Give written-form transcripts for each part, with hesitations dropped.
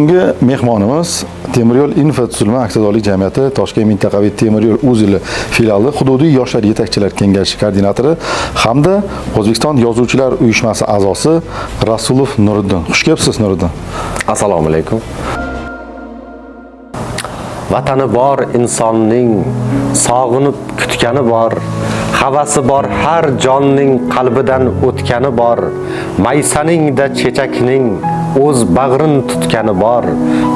Bugungi mehmonimiz Temiryo'l infratuzilma aksiyadorlik jamiyati Toshkent mintaqaviy temiryo'l uzili filiali hududiy yoshlar yetakchilar kengashi koordinatori hamda O'zbekiston yozuvchilar uyushmasi a'zosi Rasulov Nuriddin. Xush kelibsiz Nuriddin. Assalomu alaykum. Vatani bor insonning sog'inib kutgani bor. Havasi bor har jonning qalbidan o'tgani bor. Maysaningda chechakning o'z bag'rin tutgani bor.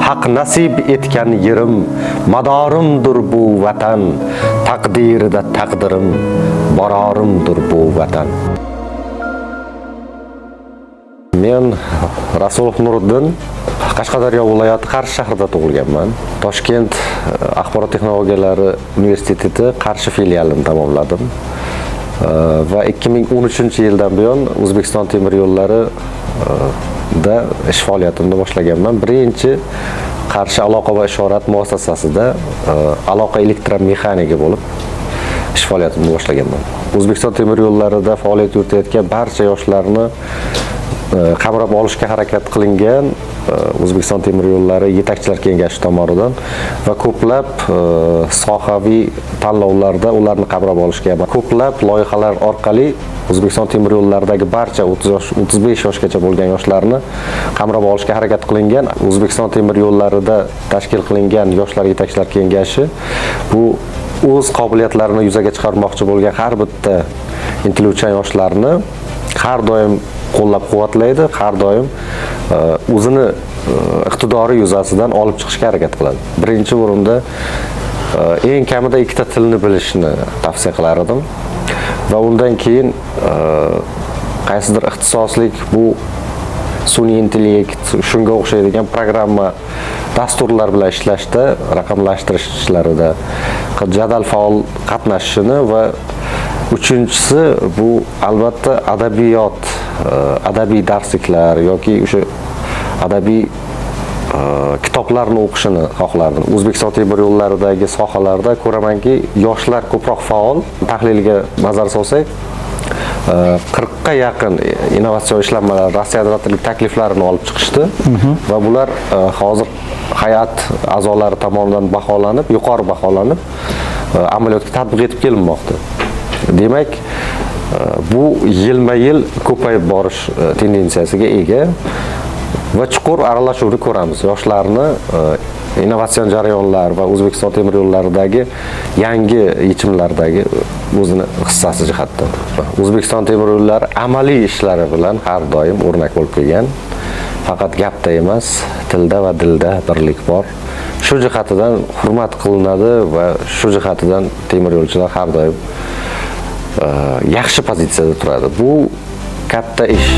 Haq nasib etgan yerim, madorimdir bu vatan. Taqdirida taqdirim, bororimdir bu vatan. Men Rasulov Nuriddin, Qashqadaryo viloyati Qarshi shahrida tug'ilganman. Toshkent axborot texnologiyalari universiteti Qarshi filialini tamomladim. Va 2013-yildan buyon O'zbekiston temir yo'llari da ish faoliyatimni boshlaganman. Birinchi Qarshi aloqa va ishorat muassasasida aloqa elektromexaniki bo'lib ish faoliyatimni boshlaganman. O'zbekiston temir yo'llarida faoliyat yuritayotgan barcha yoshlarni qamrab olishga harakat qilingan O'zbekiston temir yo'llari yetakchilar kengashi tomonidan va ko'plab sohaviy tanlovlarda ularni qamrab olishga ko'plab loyihalar orqali O'zbekiston temir yo'llaridagi barcha 30-35 yoshgacha bo'lgan yoshlarni qamrab olishga harakat qilingan. O'zbekiston temir yo'llarida tashkil qilingan yoshlar yetakchilar kengashi bu o'z qobiliyatlarini yuzaga chiqarmoqchi bo'lgan har bitta intiluvchan yoshlarni har doim qo'llab-quvvatlaydi, har doim o'zini iqtidori yuzasidan olib chiqishga harakat qiladi. Birinchi o'rinda eng kamida ikkita tilni bilishni tavsiya qilar edim va undan keyin qaysidir ixtisoslik bu sun'iy intellekt, shunga o'xshaydigan programma dasturlar bilan ishlashda, raqamlashtirish ishlarida jadal faol qatnashishini va uchinchisi bu albatta adabiyot, adabiy darsliklar yoki o'sha adabiy kitoblarni o'qishini xohlardim. O'zbekiston temir yo'llaridagi sohalarda ko'ramanki, yoshlar ko'proq faol. Tahlilga nazar solsak, 40 ga yaqin innovatsion ishlanmalar, Rossiya takliflarini olib chiqishdi va bular hozir hay'at a'zolari tomonidan baholanib, yuqori baholanib, amaliyotga tatbiq etib kelinmoqda. Demak, bu yilma-yil ko'payib borish tendensiyasiga ega va chuqur aralashuvni ko'ramiz. Yoshlarni innovatsion jarayonlar va O'zbekiston temir yo'llaridagi yangi yechimlardagi o'zini hissasi jihatdan. O'zbekiston temir yo'llari amaliy ishlari bilan har doim o'rnak bo'lib kelgan. Faqat gapda emas, tilda va dilda birlik bor. Shu jihatidan hurmat qilinadi va shu jihatidan temir yo'lchilar har doim yaxshi pozitsiyada turadi. Bu katta ish.